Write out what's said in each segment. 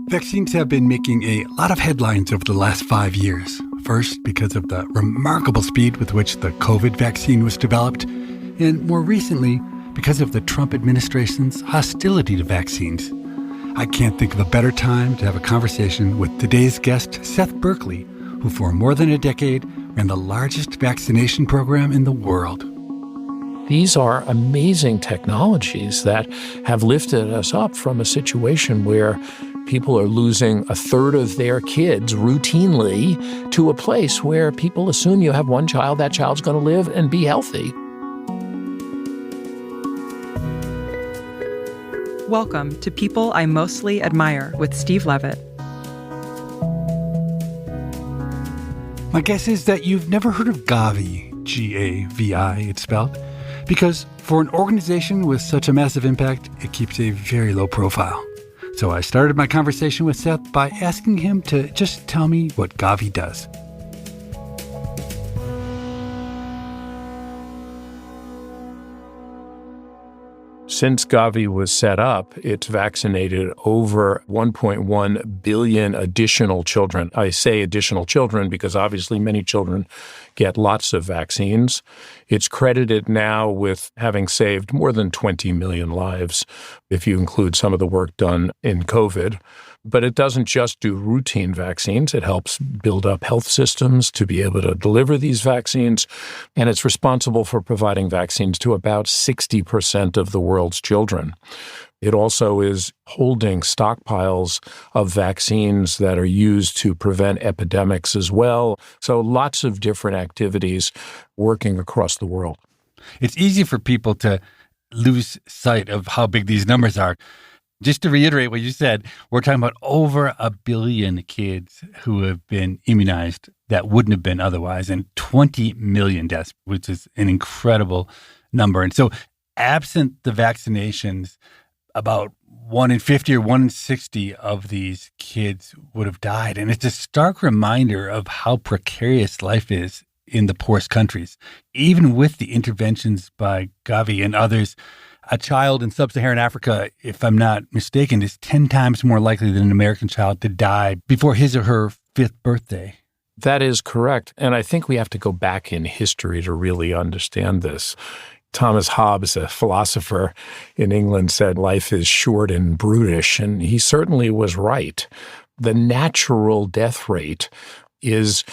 Vaccines have been making a lot of headlines over the last 5 years. First, because of the remarkable speed with which the COVID vaccine was developed, and more recently, because of the Trump administration's hostility to vaccines. I can't think of a better time to have a conversation with today's guest, Seth Berkley, who for more than a decade ran the largest vaccination program in the world. These are amazing technologies that have lifted us up from a situation where people are losing a third of their kids routinely to a place where people assume you have one child, that child's going to live and be healthy. Welcome to People I Mostly Admire with Steve Levitt. My guess is that you've never heard of Gavi, G-A-V-I, it's spelled, because for an organization with such a massive impact, it keeps a very low profile. So I started my conversation with Seth by asking him to just tell me what Gavi does. Since Gavi was set up, it's vaccinated over 1.1 billion additional children. I say additional children because obviously many children get lots of vaccines. It's credited now with having saved more than 20 million lives, if you include some of the work done in COVID. But it doesn't just do routine vaccines. It helps build up health systems to be able to deliver these vaccines. And it's responsible for providing vaccines to about 60% of the world's children. It also is holding stockpiles of vaccines that are used to prevent epidemics as well. So lots of different activities working across the world. It's easy for people to lose sight of how big these numbers are. Just to reiterate what you said, we're talking about over 1 billion kids who have been immunized that wouldn't have been otherwise, and 20 million deaths, which is an incredible number. And so absent the vaccinations, about 1 in 50 or 1 in 60 of these kids would have died. And it's a stark reminder of how precarious life is in the poorest countries. Even with the interventions by Gavi and others, a child in sub-Saharan Africa, if I'm not mistaken, is 10 times more likely than an American child to die before his or her 5th birthday. That is correct. And I think we have to go back in history to really understand this. Thomas Hobbes, a philosopher in England, said life is short and brutish, and he certainly was right. The natural death rate is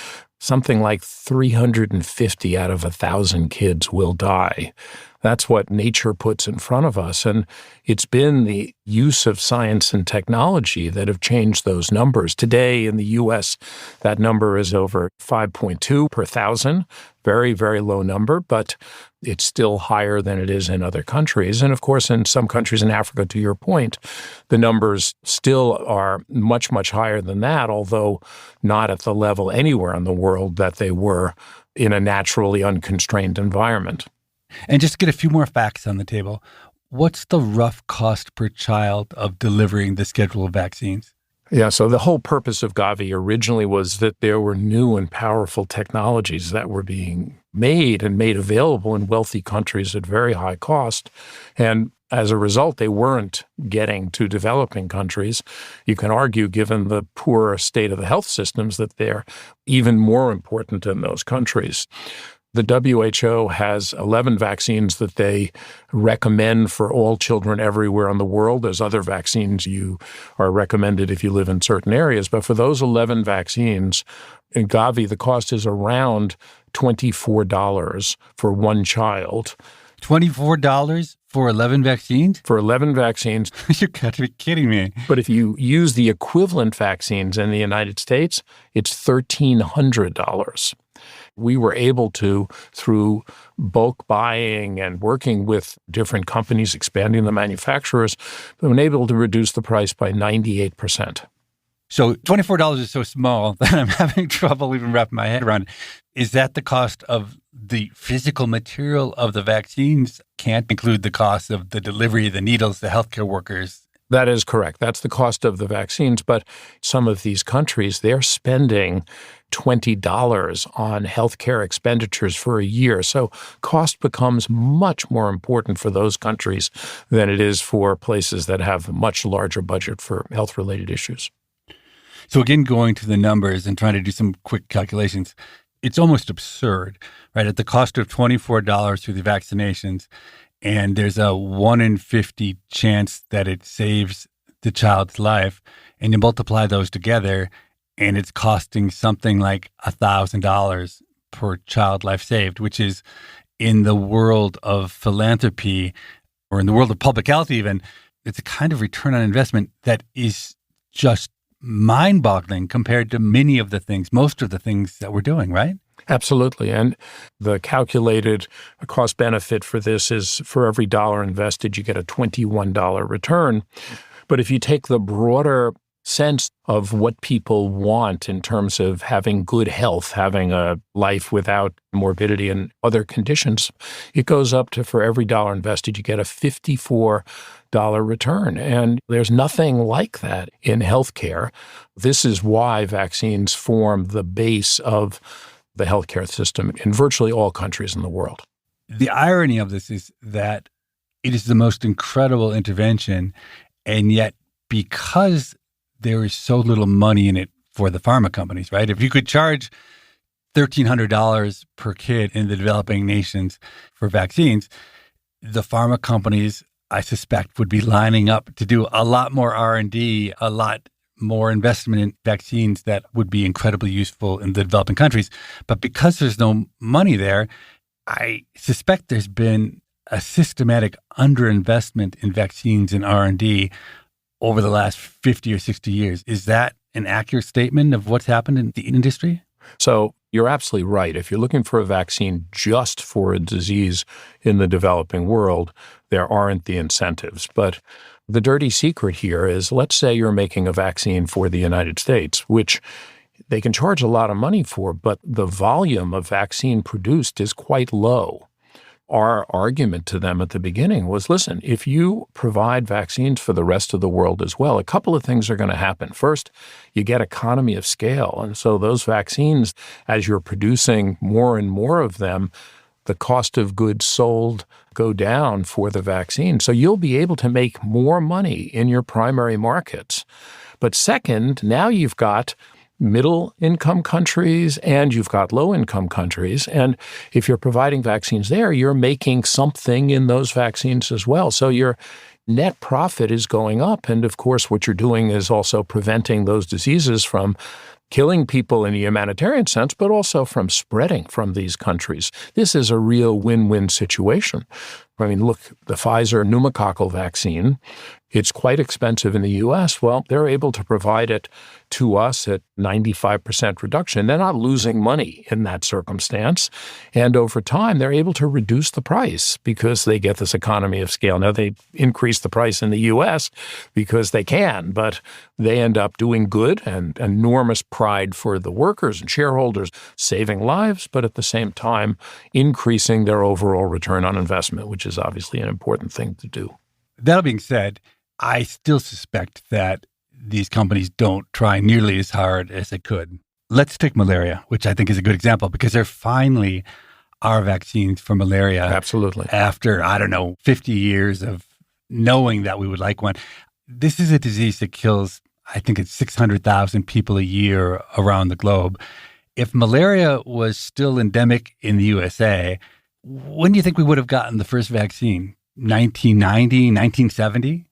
something like 350 out of 1,000 kids will die. That's what nature puts in front of us. And it's been the use of science and technology that have changed those numbers. Today in the U.S., that number is over 5.2 per 1,000. Very, very low number, but it's still higher than it is in other countries. And of course, in some countries in Africa, to your point, the numbers still are much, much higher than that, although not at the level anywhere in the world that they were in a naturally unconstrained environment. And just to get a few more facts on the table, what's the rough cost per child of delivering the schedule of vaccines? Yeah, so the whole purpose of Gavi originally was that there were new and powerful technologies that were being made and made available in wealthy countries at very high cost. And as a result, they weren't getting to developing countries. You can argue, given the poor state of the health systems, that they're even more important in those countries. The WHO has 11 vaccines that they recommend for all children everywhere in the world. There's other vaccines you are recommended if you live in certain areas. But for those 11 vaccines, in Gavi, the cost is around $24 for one child. $24 for 11 vaccines? For 11 vaccines. You got to be kidding me. But if you use the equivalent vaccines in the United States, it's $1,300. We were able to, through bulk buying and working with different companies, expanding the manufacturers, we were able to reduce the price by 98%. So $24 is so small that I'm having trouble even wrapping my head around it. Is that the cost of the physical material of the vaccines? Can't include the cost of the delivery, the needles, the healthcare workers? That is correct. That's the cost of the vaccines. But some of these countries, they're spending $20 on healthcare expenditures for a year. So cost becomes much more important for those countries than it is for places that have a much larger budget for health-related issues. So again, going to the numbers and trying to do some quick calculations, it's almost absurd, right? At the cost of $24 through the vaccinations, and there's a 1 in 50 chance that it saves the child's life, and you multiply those together, and it's costing something like $1,000 per child life saved, which is, in the world of philanthropy or in the world of public health even, it's a kind of return on investment that is just mind-boggling compared to most of the things that we're doing, right? Absolutely. And the calculated cost benefit for this is for every dollar invested, you get a $21 return. But if you take the broader sense of what people want in terms of having good health, having a life without morbidity and other conditions, it goes up to, for every dollar invested, you get a $54 return. And there's nothing like that in healthcare. This is why vaccines form the base of the healthcare system in virtually all countries in the world. The irony of this is that it is the most incredible intervention, and yet because there is so little money in it for the pharma companies, right? If you could charge $1,300 per kid in the developing nations for vaccines, the pharma companies, I suspect, would be lining up to do a lot more R&D, a lot more investment in vaccines that would be incredibly useful in the developing countries. But because there's no money there, I suspect there's been a systematic underinvestment in vaccines and R&D over the last 50 or 60 years. Is that an accurate statement of what's happened in the industry? So you're absolutely right. If you're looking for a vaccine just for a disease in the developing world, there aren't the incentives. But the dirty secret here is, let's say you're making a vaccine for the United States, which they can charge a lot of money for, but the volume of vaccine produced is quite low. Our argument to them at the beginning was, listen, if you provide vaccines for the rest of the world as well, a couple of things are going to happen. First, you get economy of scale. And so those vaccines, as you're producing more and more of them, the cost of goods sold go down for the vaccine. So you'll be able to make more money in your primary markets. But second, now you've got middle-income countries and you've got low-income countries. And if you're providing vaccines there, you're making something in those vaccines as well. So your net profit is going up. And of course, what you're doing is also preventing those diseases from killing people in a humanitarian sense, but also from spreading from these countries. This is a real win-win situation. I mean, look, the Pfizer pneumococcal vaccine, it's quite expensive in the U.S. Well, they're able to provide it to us at 95% reduction. They're not losing money in that circumstance. And over time, they're able to reduce the price because they get this economy of scale. Now, they increase the price in the U.S. because they can, but they end up doing good and enormous pride for the workers and shareholders, saving lives, but at the same time, increasing their overall return on investment, which is obviously an important thing to do. That being said, I still suspect that these companies don't try nearly as hard as they could. Let's take malaria, which I think is a good example, because there finally are vaccines for malaria. Absolutely. After, 50 years of knowing that we would like one. This is a disease that kills, I think it's 600,000 people a year around the globe. If malaria was still endemic in the USA, when do you think we would have gotten the first vaccine? 1990, 1970?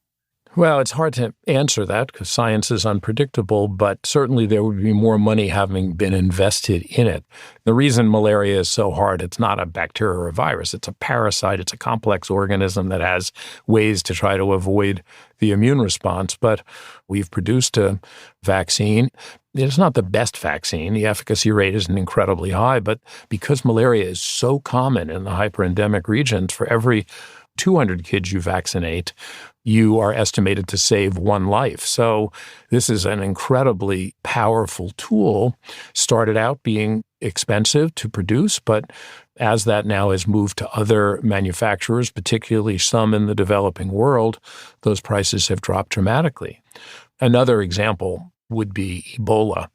Well, it's hard to answer that because science is unpredictable, but certainly there would be more money having been invested in it. The reason malaria is so hard, it's not a bacteria or a virus. It's a parasite. It's a complex organism that has ways to try to avoid the immune response. But we've produced a vaccine. It's not the best vaccine. The efficacy rate isn't incredibly high, but because malaria is so common in the hyperendemic regions, for every 200 kids you vaccinate, you are estimated to save one life. So this is an incredibly powerful tool. Started out being expensive to produce, but as that now has moved to other manufacturers, particularly some in the developing world, those prices have dropped dramatically. Another example would be Ebola,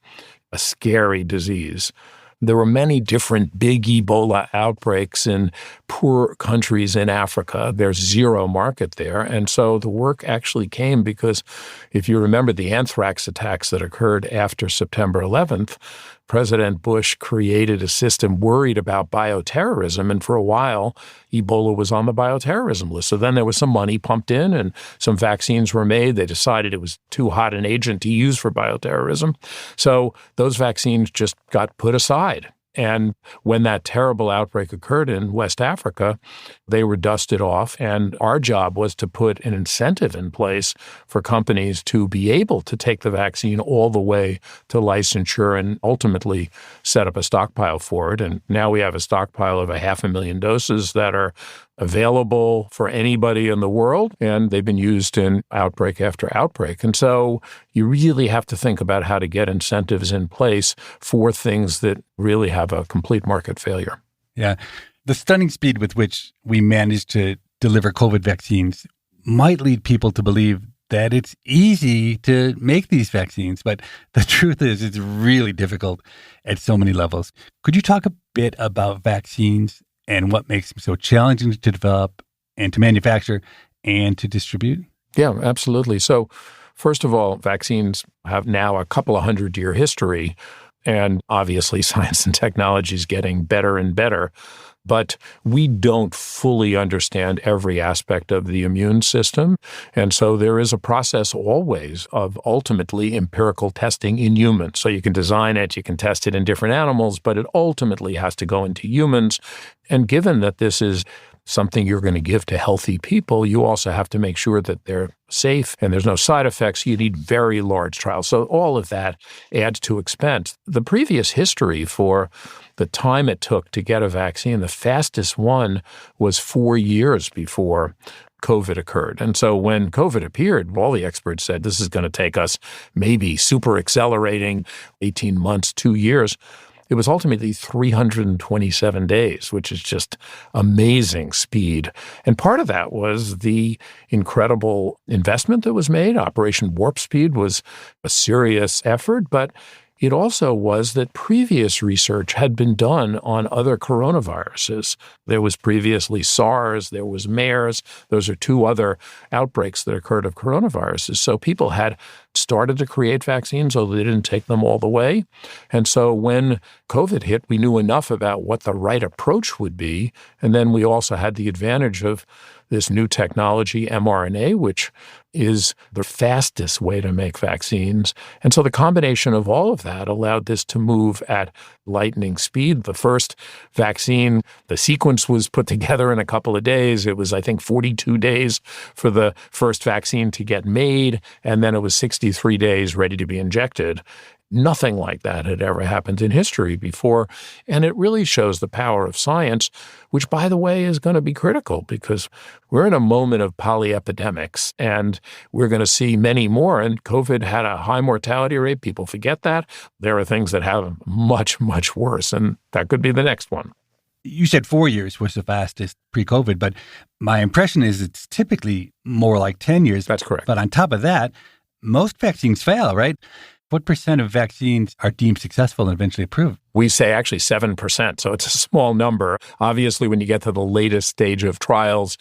a scary disease. There were many different big Ebola outbreaks in poor countries in Africa. There's zero market there. And so the work actually came because if you remember the anthrax attacks that occurred after September 11th, President Bush created a system worried about bioterrorism. And for a while, Ebola was on the bioterrorism list. So then there was some money pumped in and some vaccines were made. They decided it was too hot an agent to use for bioterrorism. So those vaccines just got put aside. And when that terrible outbreak occurred in West Africa, they were dusted off. And our job was to put an incentive in place for companies to be able to take the vaccine all the way to licensure and ultimately set up a stockpile for it. And now we have a stockpile of 500,000 doses that are available for anybody in the world, and they've been used in outbreak after outbreak. And so you really have to think about how to get incentives in place for things that really have a complete market failure. Yeah. The stunning speed with which we managed to deliver COVID vaccines might lead people to believe that it's easy to make these vaccines, but the truth is it's really difficult at so many levels. Could you talk a bit about vaccines and what makes them so challenging to develop and to manufacture and to distribute? Yeah, absolutely. So first of all, vaccines have now a couple of 100-year history, and obviously science and technology is getting better and better. But we don't fully understand every aspect of the immune system. And so there is a process always of ultimately empirical testing in humans. So you can design it, you can test it in different animals, but it ultimately has to go into humans. And given that this is something you're going to give to healthy people, you also have to make sure that they're safe and there's no side effects. You need very large trials. So all of that adds to expense. The previous history for the time it took to get a vaccine, the fastest one was 4 years before COVID occurred. And so when COVID appeared, all the experts said this is going to take us maybe super accelerating 18 months, 2 years. It was ultimately 327 days, which is just amazing speed. And part of that was the incredible investment that was made. Operation Warp Speed was a serious effort, but it also was that previous research had been done on other coronaviruses. There was previously SARS, there was MERS. Those are two other outbreaks that occurred of coronaviruses. So people had started to create vaccines, although they didn't take them all the way. And so when COVID hit, we knew enough about what the right approach would be. And then we also had the advantage of this new technology, mRNA, which is the fastest way to make vaccines. And so the combination of all of that allowed this to move at lightning speed. The first vaccine, the sequence was put together in a couple of days. It was, I think, 42 days for the first vaccine to get made, and then it was 63 days ready to be injected. Nothing like that had ever happened in history before. And it really shows the power of science, which, by the way, is going to be critical because we're in a moment of polyepidemics and we're going to see many more. And COVID had a high mortality rate. People forget that. There are things that have much, much worse, and that could be the next one. You said 4 years was the fastest pre-COVID, but my impression is it's typically more like 10 years. That's correct. But on top of that, most vaccines fail, right? What percent of vaccines are deemed successful and eventually approved? We say actually 7%, so it's a small number. Obviously, when you get to the latest stage of trials,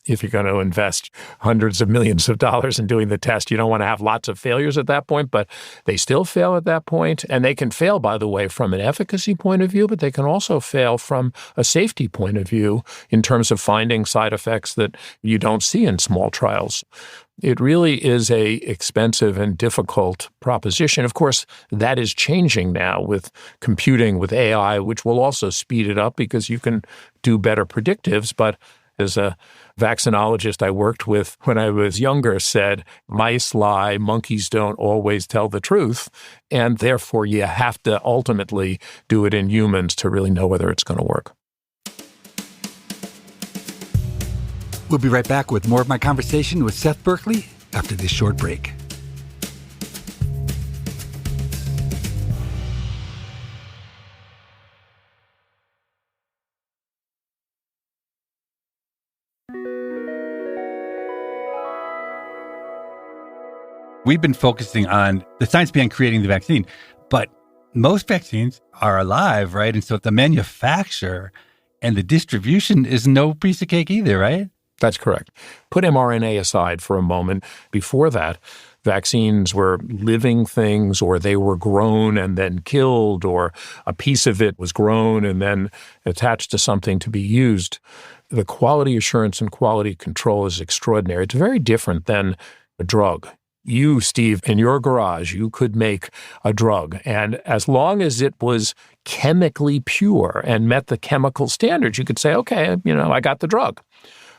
if you're going to invest hundreds of millions of dollars in doing the test, you don't want to have lots of failures at that point, but they still fail at that point. And they can fail, by the way, from an efficacy point of view, but they can also fail from a safety point of view in terms of finding side effects that you don't see in small trials. It really is a expensive and difficult proposition. Of course, that is changing now with computing, with AI, which will also speed it up because you can do better predictives. But as a vaccinologist I worked with when I was younger said, mice lie, monkeys don't always tell the truth. And therefore, you have to ultimately do it in humans to really know whether it's going to work. We'll be right back with more of my conversation with Seth Berkley after this short break. We've been focusing on the science behind creating the vaccine, but most vaccines are alive, right? And so the manufacture and the distribution is no piece of cake either, right? That's correct. Put mRNA aside for a moment. Before that, vaccines were living things, or they were grown and then killed, or a piece of it was grown and then attached to something to be used. The quality assurance and quality control is extraordinary. It's very different than a drug. You, Steve, in your garage, you could make a drug. And as long as it was chemically pure and met the chemical standards, you could say, okay, I got the drug.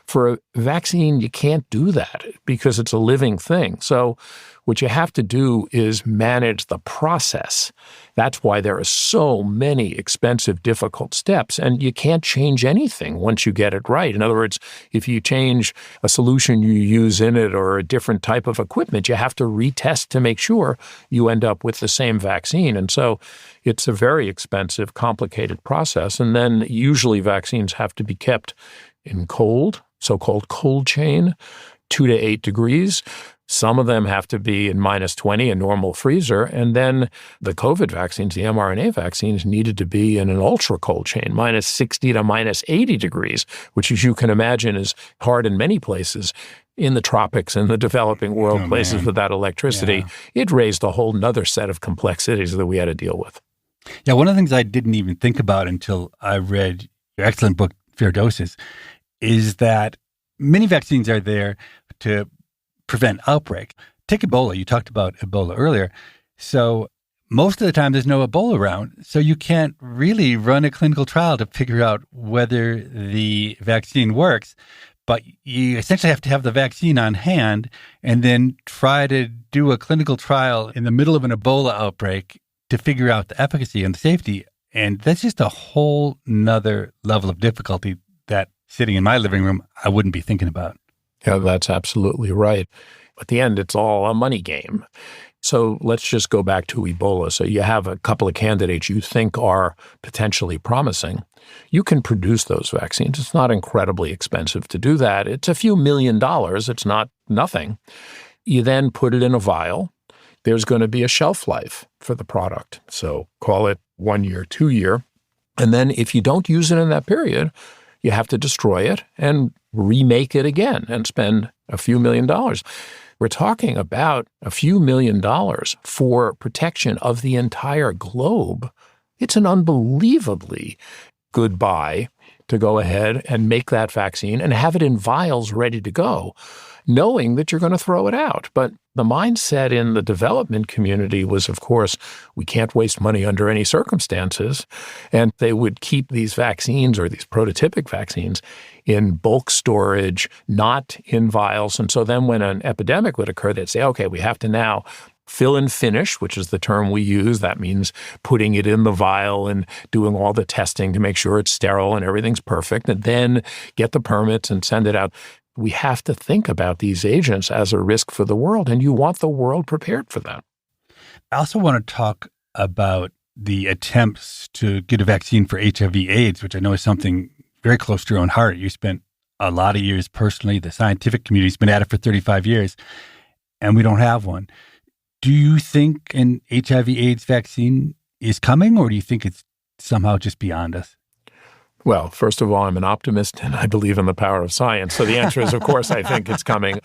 For a vaccine, you can't do that because it's a living thing. So what you have to do is manage the process. That's why there are so many expensive, difficult steps, and you can't change anything once you get it right. In other words, if you change a solution you use in it or a different type of equipment, you have to retest to make sure you end up with the same vaccine. And so it's a very expensive, complicated process. And then usually vaccines have to be kept in cold, so-called cold chain, 2 to 8 degrees. Some of them have to be in minus 20, a normal freezer. And then the COVID vaccines, the mRNA vaccines, needed to be in an ultra cold chain, minus 60 to minus 80 degrees, which, as you can imagine, is hard in many places. In the tropics, in the developing world, places without electricity, it raised a whole nother set of complexities that we had to deal with. Yeah, one of the things I didn't even think about until I read your excellent book, Fair Doses, is that many vaccines are there to prevent outbreak. Take Ebola. You talked about Ebola earlier. So most of the time there's no Ebola around, so you can't really run a clinical trial to figure out whether the vaccine works. But you essentially have to have the vaccine on hand and then try to do a clinical trial in the middle of an Ebola outbreak to figure out the efficacy and the safety. And that's just a whole nother level of difficulty that sitting in my living room, I wouldn't be thinking about. Yeah, that's absolutely right. At the end, it's all a money game. So let's just go back to Ebola. So you have a couple of candidates you think are potentially promising. You can produce those vaccines. It's not incredibly expensive to do that. It's a few $1 million. It's not nothing. You then put it in a vial. There's going to be a shelf life for the product. So call it 1 year, 2 year. And then if you don't use it in that period, you have to destroy it and remake it again and spend a few $1 million. We're talking about a few $1 million for protection of the entire globe. It's an unbelievably good buy to go ahead and make that vaccine and have it in vials ready to go, knowing that you're going to throw it out. But the mindset in the development community was, of course, we can't waste money under any circumstances. And they would keep these vaccines or these prototypic vaccines in bulk storage, not in vials. And so then when an epidemic would occur, they'd say, okay, we have to now fill and finish, which is the term we use. That means putting it in the vial and doing all the testing to make sure it's sterile and everything's perfect, and then get the permits and send it out. We have to think about these agents as a risk for the world, and you want the world prepared for that. I also want to talk about the attempts to get a vaccine for HIV/AIDS, which I know is something very close to your own heart. You spent a lot of years personally. The scientific community's been at it for 35 years, and we don't have one. Do you think an HIV/AIDS vaccine is coming, or do you think it's somehow just beyond us? Well, first of all, I'm an optimist and I believe in the power of science. So the answer is, of course, I think it's coming.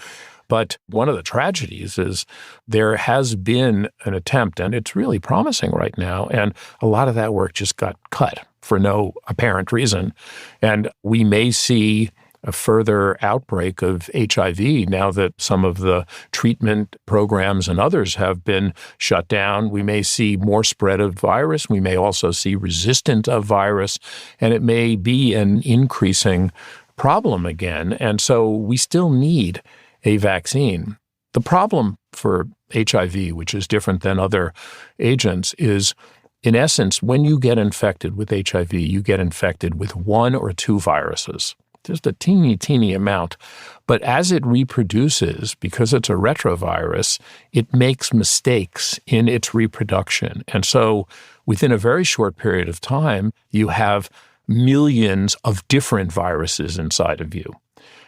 But one of the tragedies is there has been an attempt, and it's really promising right now, and a lot of that work just got cut for no apparent reason. And we may see a further outbreak of HIV now that some of the treatment programs and others have been shut down. We may see more spread of virus. We may also see resistance of virus, and it may be an increasing problem again. And so we still need a vaccine. The problem for HIV, which is different than other agents, is in essence, when you get infected with HIV, you get infected with 1 or 2 viruses. Just a teeny amount. But as it reproduces, because it's a retrovirus, it makes mistakes in its reproduction. And so within a very short period of time, you have millions of different viruses inside of you.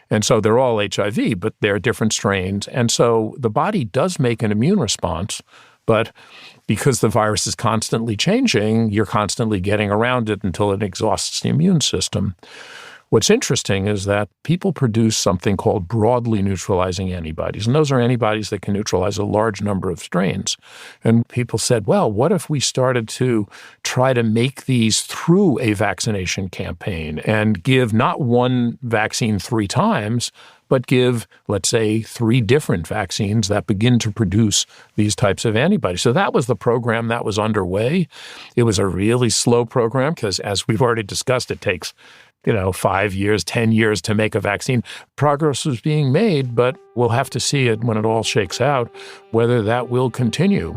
And so they're all HIV, but they're different strains. And so the body does make an immune response, But because the virus is constantly changing, you're constantly getting around it until it exhausts the immune system. What's interesting is that people produce something called broadly neutralizing antibodies, and those are antibodies that can neutralize a large number of strains. And people said, well, what if we started to try to make these through a vaccination campaign and give not one vaccine 3 times, but give, let's say, 3 different vaccines that begin to produce these types of antibodies. So that was the program that was underway. It was a really slow program because, as we've already discussed, it takes 5 years, 10 years to make a vaccine. Progress was being made, but we'll have to see it when it all shakes out, whether that will continue.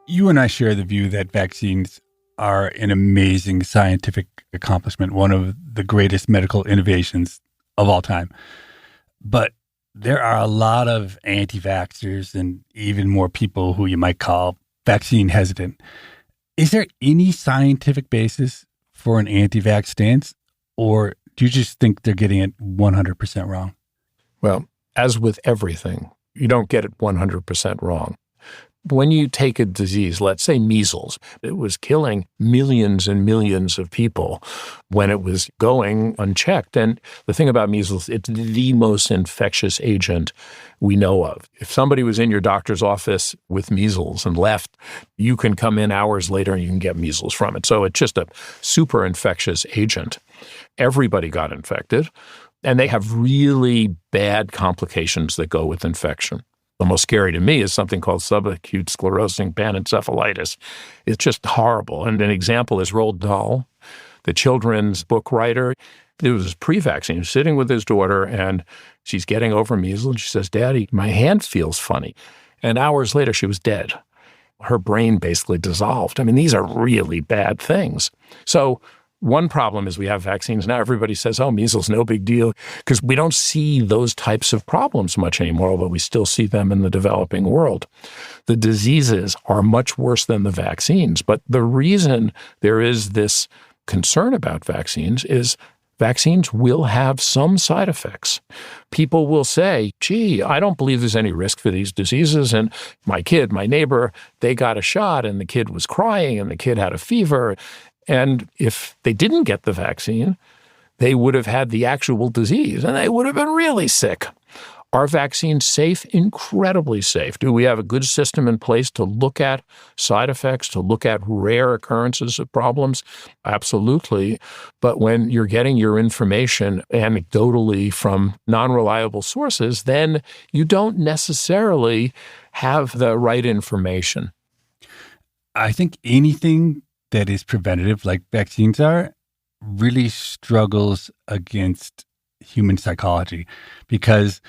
You and I share the view that vaccines are an amazing scientific accomplishment, one of the greatest medical innovations of all time. But there are a lot of anti-vaxxers and even more people who you might call vaccine hesitant. Is there any scientific basis for an anti-vax stance, or do you just think they're getting it 100% wrong? Well, as with everything, you don't get it 100% wrong. When you take a disease, let's say measles, it was killing millions and millions of people when it was going unchecked. And the thing about measles, it's the most infectious agent we know of. If somebody was in your doctor's office with measles and left, you can come in hours later and you can get measles from it. So it's just a super infectious agent. Everybody got infected, and they have really bad complications that go with infection. The most scary to me is something called subacute sclerosing panencephalitis. It's just horrible. And an example is Roald Dahl, the children's book writer. It was pre-vaccine. He was sitting with his daughter, and she's getting over measles. And she says, "Daddy, my hand feels funny." And hours later, she was dead. Her brain basically dissolved. I mean, these are really bad things. So one problem is we have vaccines. Now everybody says, oh, measles, no big deal, because we don't see those types of problems much anymore, although we still see them in the developing world. The diseases are much worse than the vaccines. But the reason there is this concern about vaccines is vaccines will have some side effects. People will say, gee, I don't believe there's any risk for these diseases. And my kid, my neighbor, they got a shot and the kid was crying and the kid had a fever. And if they didn't get the vaccine, they would have had the actual disease and they would have been really sick. Are vaccines safe? Incredibly safe. Do we have a good system in place to look at side effects, to look at rare occurrences of problems? Absolutely. But when you're getting your information anecdotally from non-reliable sources, then you don't necessarily have the right information. I think anything that is preventative, like vaccines are, really struggles against human psychology, because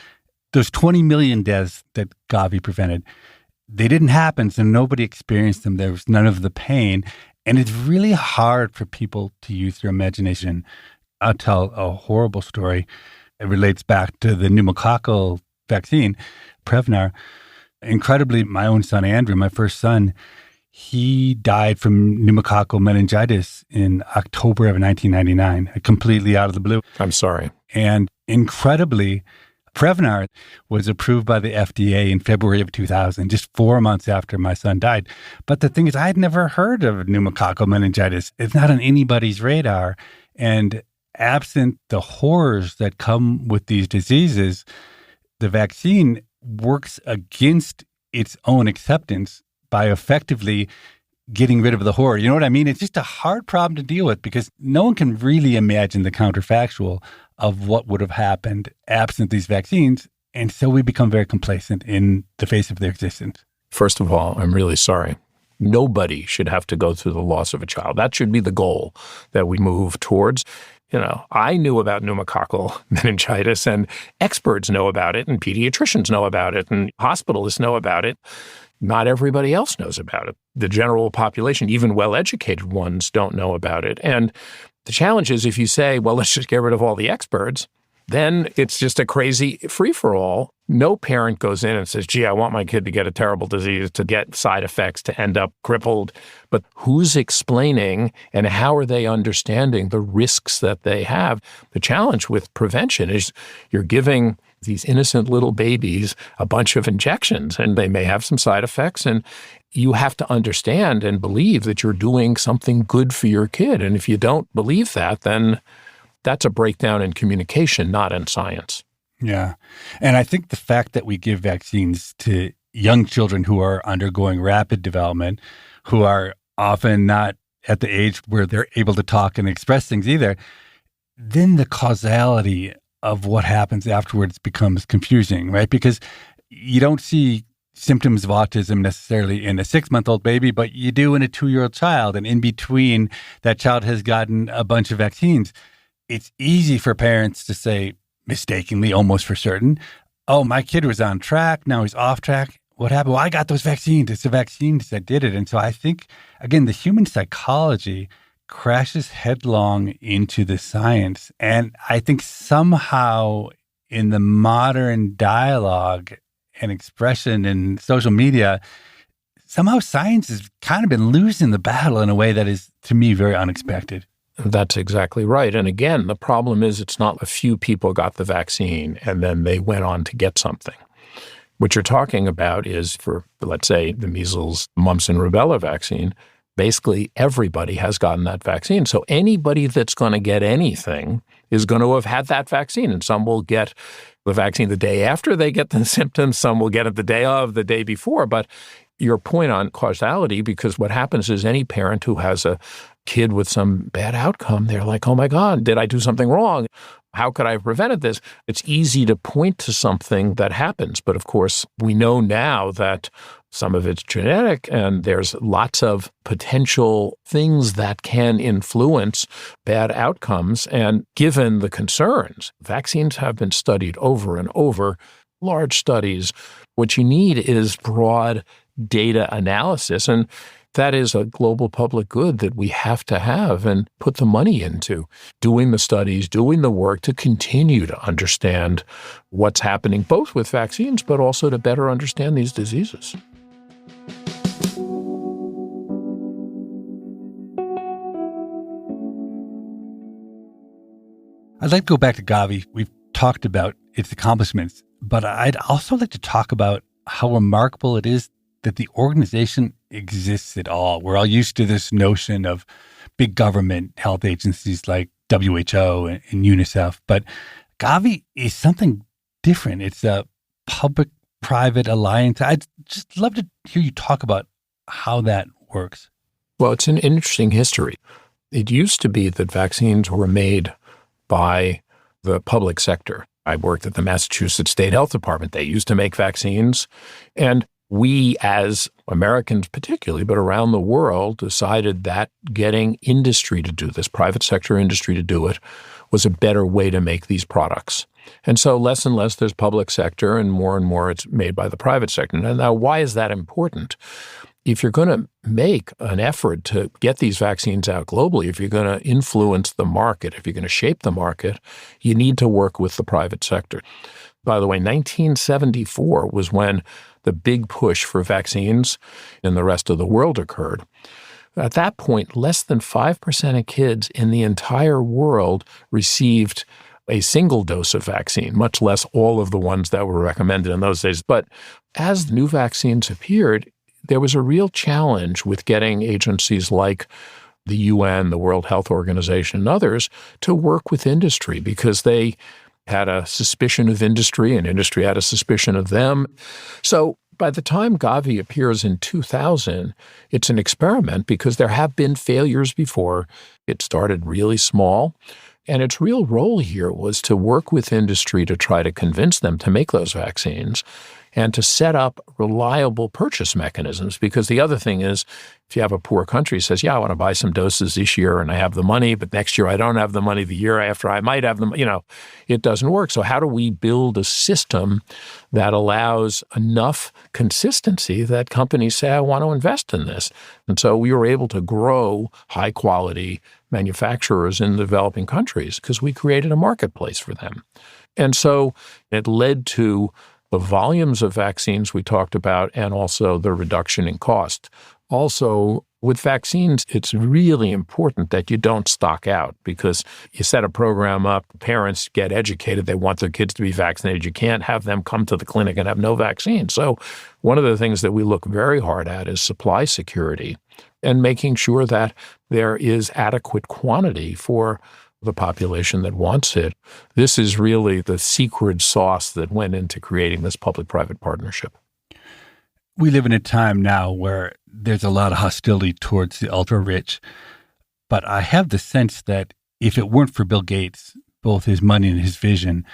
those 20 million deaths that Gavi prevented, they didn't happen, so nobody experienced them. There was none of the pain. And it's really hard for people to use their imagination. I'll tell a horrible story. It relates back to the pneumococcal vaccine, Prevnar. Incredibly, my own son, Andrew, my first son, he died from pneumococcal meningitis in October of 1999, completely out of the blue. I'm sorry. And incredibly, Prevnar was approved by the FDA in February of 2000, just 4 months after my son died. But the thing is, I'd never heard of pneumococcal meningitis. It's not on anybody's radar. And absent the horrors that come with these diseases, the vaccine works against its own acceptance by effectively getting rid of the horror. You know what I mean? It's just a hard problem to deal with because no one can really imagine the counterfactual of what would have happened absent these vaccines. And so we become very complacent in the face of their existence. First of all, I'm really sorry. Nobody should have to go through the loss of a child. That should be the goal that we move towards. You know, I knew about pneumococcal meningitis, and experts know about it, and pediatricians know about it, and hospitalists know about it. Not everybody else knows about it. The general population, even well-educated ones, don't know about it. And the challenge is if you say, well, let's just get rid of all the experts, then it's just a crazy free-for-all. No parent goes in and says, gee, I want my kid to get a terrible disease, to get side effects, to end up crippled. But who's explaining and how are they understanding the risks that they have? The challenge with prevention is you're giving these innocent little babies a bunch of injections, and they may have some side effects, and you have to understand and believe that you're doing something good for your kid. And if you don't believe that, then that's a breakdown in communication, not in science. Yeah. And I think the fact that we give vaccines to young children who are undergoing rapid development, who are often not at the age where they're able to talk and express things either, then the causality of what happens afterwards becomes confusing, right? Because you don't see symptoms of autism necessarily in a 6-month-old baby, but you do in a 2-year-old child. And in between, that child has gotten a bunch of vaccines. It's easy for parents to say, mistakenly, almost for certain, oh, my kid was on track, now he's off track. What happened? Well, I got those vaccines. It's the vaccines that did it. And so I think, again, the human psychology crashes headlong into the science. And I think somehow in the modern dialogue and expression in social media, somehow science has kind of been losing the battle in a way that is, to me, very unexpected. That's exactly right. And again, the problem is it's not a few people got the vaccine and then they went on to get something. What you're talking about is for, let's say, the measles, mumps, and rubella vaccine, basically everybody has gotten that vaccine. So anybody that's going to get anything is going to have had that vaccine. And some will get the vaccine the day after they get the symptoms. Some will get it the day of, the day before. But your point on causality, because what happens is any parent who has a kid with some bad outcome, they're like, oh my God, did I do something wrong? How could I have prevented this? It's easy to point to something that happens. But of course, we know now that some of it's genetic and there's lots of potential things that can influence bad outcomes. And given the concerns, vaccines have been studied over and over, large studies. What you need is broad data analysis. And that is a global public good that we have to have and put the money into, doing the studies, doing the work to continue to understand what's happening, both with vaccines, but also to better understand these diseases. I'd like to go back to Gavi. We've talked about its accomplishments, but I'd also like to talk about how remarkable it is that the organization exists at all. We're all used to this notion of big government health agencies like WHO and UNICEF, but Gavi is something different. It's a public-private alliance. I'd just love to hear you talk about how that works. Well, it's an interesting history. It used to be that vaccines were made by the public sector. I worked at the Massachusetts State Health Department. They used to make vaccines, and we as Americans particularly, but around the world, decided that getting industry to do this, private sector industry to do it, was a better way to make these products. And so less and less there's public sector and more it's made by the private sector. Now, why is that important? If you're going to make an effort to get these vaccines out globally, if you're going to influence the market, if you're going to shape the market, you need to work with the private sector. By the way, 1974 was when the big push for vaccines in the rest of the world occurred. At that point, less than 5% of kids in the entire world received a single dose of vaccine, much less all of the ones that were recommended in those days. But as new vaccines appeared, there was a real challenge with getting agencies like the UN, the World Health Organization, and others to work with industry because they had a suspicion of industry and industry had a suspicion of them. So by the time Gavi appears in 2000, it's an experiment because there have been failures before. It started really small. And its real role here was to work with industry to try to convince them to make those vaccines. and to set up reliable purchase mechanisms. Because the other thing is, if you have a poor country says, yeah, I want to buy some doses this year and I have the money, but next year I don't have the money, the year after I might have them, it doesn't work. So how do we build a system that allows enough consistency that companies say, I want to invest in this? And so we were able to grow high quality manufacturers in the developing countries because we created a marketplace for them. And so it led to the volumes of vaccines we talked about and also the reduction in cost. Also, with vaccines, it's really important that you don't stock out because you set a program up, parents get educated, they want their kids to be vaccinated. You can't have them come to the clinic and have no vaccine. So one of the things that we look very hard at is supply security and making sure that there is adequate quantity for the population that wants it. This is really the secret sauce that went into creating this public-private partnership. We live in a time now where there's a lot of hostility towards the ultra-rich, but I have the sense that if it weren't for Bill Gates, both his money and his vision,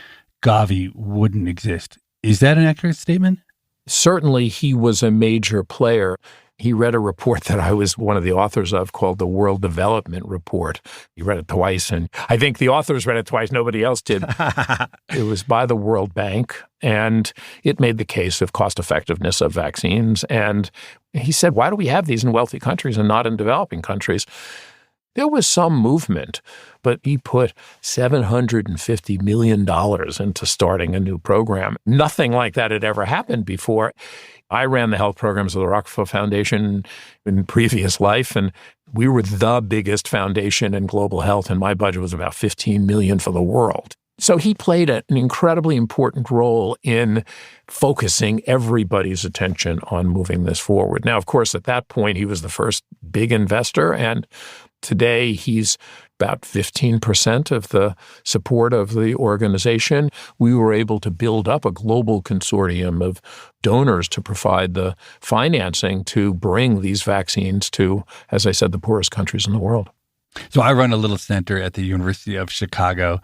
Gavi wouldn't exist. Is that an accurate statement? Certainly, he was a major player. He read a report that I was one of the authors of called the World Development Report. He read it twice, and I think the authors read it twice. Nobody else did. It was by the World Bank, and it made the case of cost effectiveness of vaccines. And he said, why do we have these in wealthy countries and not in developing countries? There was some movement, but he put $750 million into starting a new program. Nothing like that had ever happened before. I ran the health programs of the Rockefeller Foundation in previous life, and we were the biggest foundation in global health, and my budget was about $15 million for the world. So he played an incredibly important role in focusing everybody's attention on moving this forward. Now, of course, at that point, he was the first big investor, and today he's about 15% of the support of the organization. We were able to build up a global consortium of donors to provide the financing to bring these vaccines to, as I said, the poorest countries in the world. So I run a little center at the University of Chicago,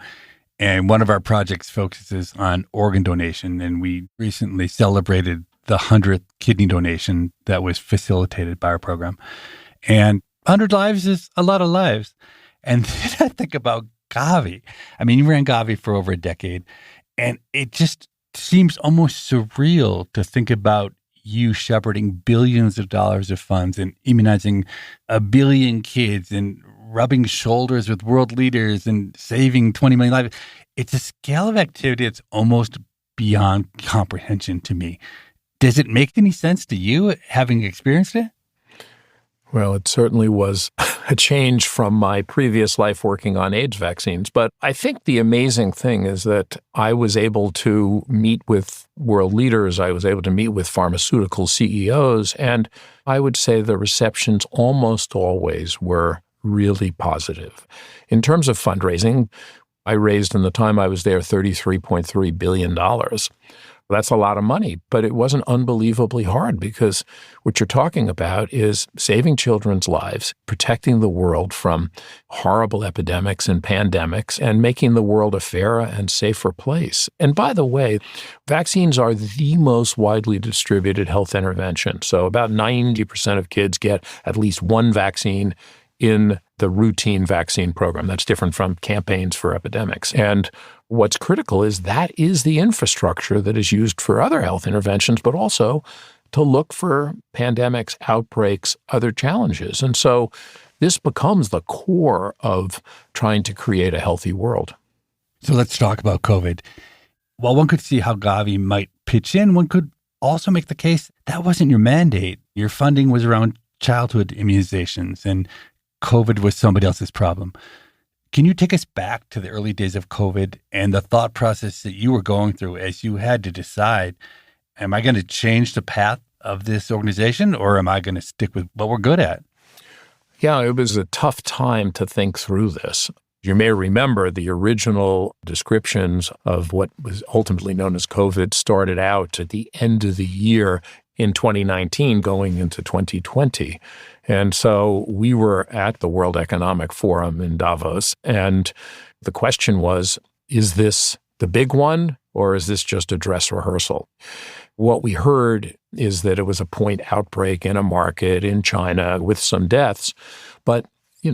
and one of our projects focuses on organ donation, and we recently celebrated the 100th kidney donation that was facilitated by our program. And 100 lives is a lot of lives. And then I think about Gavi. I mean, you ran Gavi for over a decade, and it just seems almost surreal to think about you shepherding billions of dollars of funds and immunizing a billion kids and rubbing shoulders with world leaders and saving 20 million lives. It's a scale of activity that's almost beyond comprehension to me. Does it make any sense to you, having experienced it? Well, it certainly was a change from my previous life working on AIDS vaccines. But I think the amazing thing is that I was able to meet with world leaders. I was able to meet with pharmaceutical CEOs. And I would say the receptions almost always were really positive. In terms of fundraising, I raised in the time I was there $33.3 billion. That's a lot of money, but it wasn't unbelievably hard because what you're talking about is saving children's lives, protecting the world from horrible epidemics and pandemics, and making the world a fairer and safer place. And by the way, vaccines are the most widely distributed health intervention. So about 90% of kids get at least one vaccine in the routine vaccine program. That's different from campaigns for epidemics. And what's critical is that is the infrastructure that is used for other health interventions, but also to look for pandemics, outbreaks, other challenges. And so this becomes the core of trying to create a healthy world. So let's talk about COVID. While one could see how Gavi might pitch in, one could also make the case that wasn't your mandate. Your funding was around childhood immunizations, and COVID was somebody else's problem. Can you take us back to the early days of COVID and the thought process that you were going through as you had to decide, am I going to change the path of this organization or am I going to stick with what we're good at? Yeah, it was a tough time to think through this. You may remember the original descriptions of what was ultimately known as COVID started out at the end of the year in 2019 going into 2020. And so we were at the World Economic Forum in Davos, and the question was, is this the big one or is this just a dress rehearsal? What we heard is that it was a point outbreak in a market in China with some deaths. But,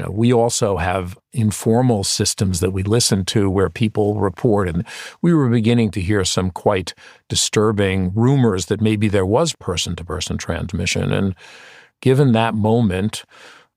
we also have informal systems that we listen to where people report. And we were beginning to hear some quite disturbing rumors that maybe there was person-to-person transmission. And given that moment,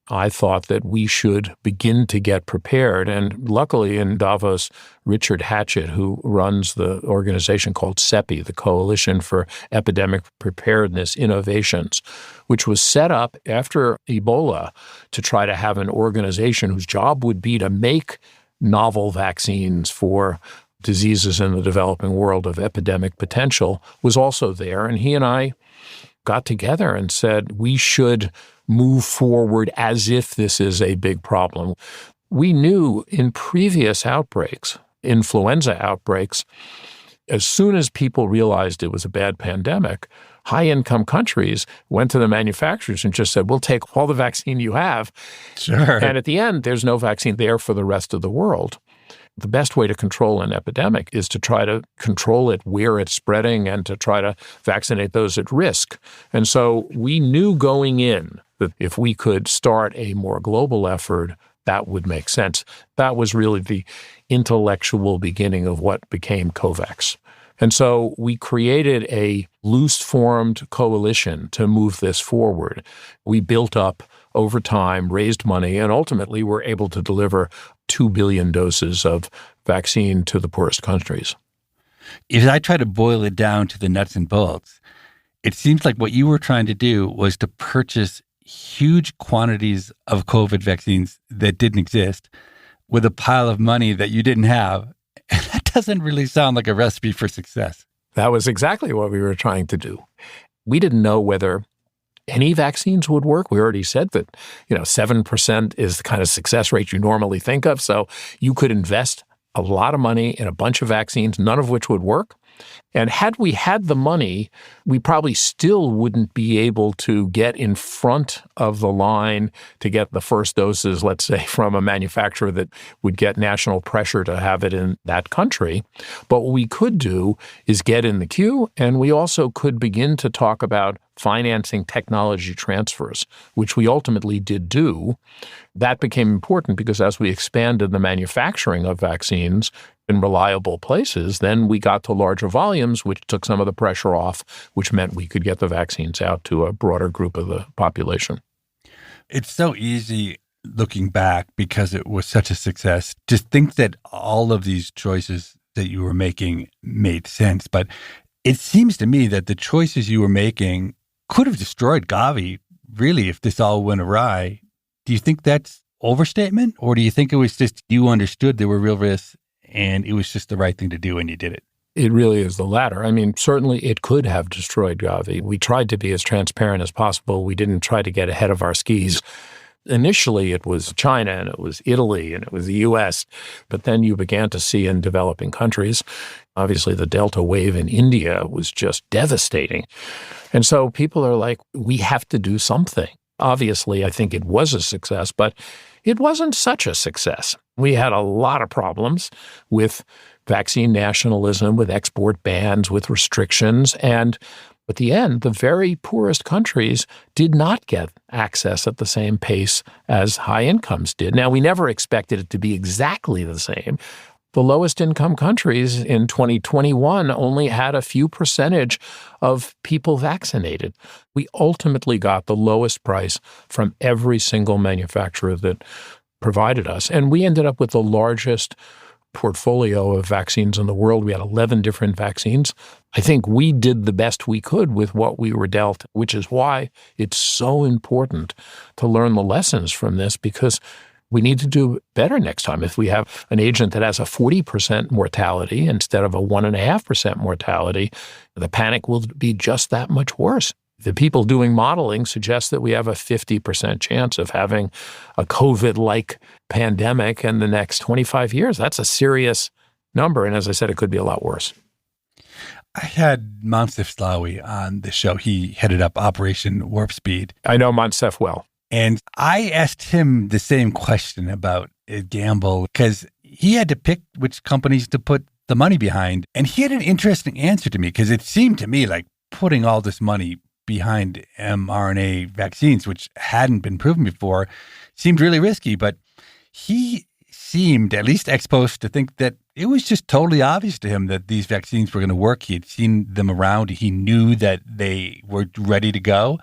I thought that we should begin to get prepared. And luckily in Davos, Richard Hatchett, who runs the organization called CEPI, the Coalition for Epidemic Preparedness Innovations, which was set up after Ebola to try to have an organization whose job would be to make novel vaccines for diseases in the developing world of epidemic potential, was also there. And he and I got together and said we should move forward as if this is a big problem. We knew in previous outbreaks, influenza outbreaks, as soon as people realized it was a bad pandemic, high-income countries went to the manufacturers and just said, we'll take all the vaccine you have. Sure. And at the end, there's no vaccine there for the rest of the world. The best way to control an epidemic is to try to control it where it's spreading and to try to vaccinate those at risk. And so we knew going in that if we could start a more global effort, that would make sense. That was really the intellectual beginning of what became COVAX. And so we created a loose-formed coalition to move this forward. We built up over time, raised money, and ultimately were able to deliver 2 billion doses of vaccine to the poorest countries. If I try to boil it down to the nuts and bolts, it seems like what you were trying to do was to purchase huge quantities of COVID vaccines that didn't exist with a pile of money that you didn't have. And that doesn't really sound like a recipe for success. That was exactly what we were trying to do. We didn't know whether any vaccines would work. We already said that, 7% is the kind of success rate you normally think of. So you could invest a lot of money in a bunch of vaccines, none of which would work. And had we had the money, we probably still wouldn't be able to get in front of the line to get the first doses, let's say, from a manufacturer that would get national pressure to have it in that country. But what we could do is get in the queue, and we also could begin to talk about financing technology transfers, which we ultimately did do. That became important because as we expanded the manufacturing of vaccines in reliable places, then we got to larger volumes, which took some of the pressure off, which meant we could get the vaccines out to a broader group of the population. It's so easy looking back because it was such a success to think that all of these choices that you were making made sense. But it seems to me that the choices you were making could have destroyed Gavi, really, if this all went awry. Do you think that's overstatement? Or do you think it was just you understood there were real risks and it was just the right thing to do and you did it? It really is the latter. I mean, certainly it could have destroyed Gavi. We tried to be as transparent as possible. We didn't try to get ahead of our skis. Initially, it was China and it was Italy and it was the U.S., but then you began to see in developing countries, obviously the Delta wave in India was just devastating. And so people are like, we have to do something. Obviously, I think it was a success, but it wasn't such a success. We had a lot of problems with vaccine nationalism, with export bans, with restrictions, and at the end, the very poorest countries did not get access at the same pace as high incomes did. Now, we never expected it to be exactly the same. The lowest income countries in 2021 only had a few percentage of people vaccinated. We ultimately got the lowest price from every single manufacturer that provided us. And we ended up with the largest portfolio of vaccines in the world. We had 11 different vaccines. I think we did the best we could with what we were dealt, which is why it's so important to learn the lessons from this, because we need to do better next time. If we have an agent that has a 40% mortality instead of a 1.5% mortality, the panic will be just that much worse. The people doing modeling suggest that we have a 50% chance of having a COVID-like pandemic in the next 25 years. That's a serious number. And as I said, it could be a lot worse. I had Monsef Slaoui on the show. He headed up Operation Warp Speed. I know Monsef well. And I asked him the same question about a gamble because he had to pick which companies to put the money behind. And he had an interesting answer to me, because it seemed to me like putting all this money behind mRNA vaccines, which hadn't been proven before, seemed really risky. But he seemed, at least ex post, to think that it was just totally obvious to him that these vaccines were going to work. He had seen them around. He knew that they were ready to go.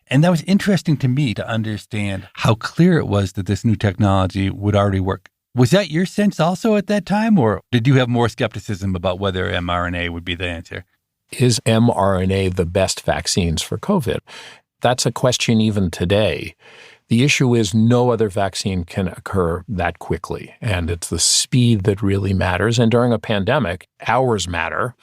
And that was interesting to me to understand how clear it was that this new technology would already work. Was that your sense also at that time, or did you have more skepticism about whether mRNA would be the answer? Is mRNA the best vaccines for COVID? That's a question even today. The issue is no other vaccine can occur that quickly, and it's the speed that really matters. And during a pandemic, hours matter.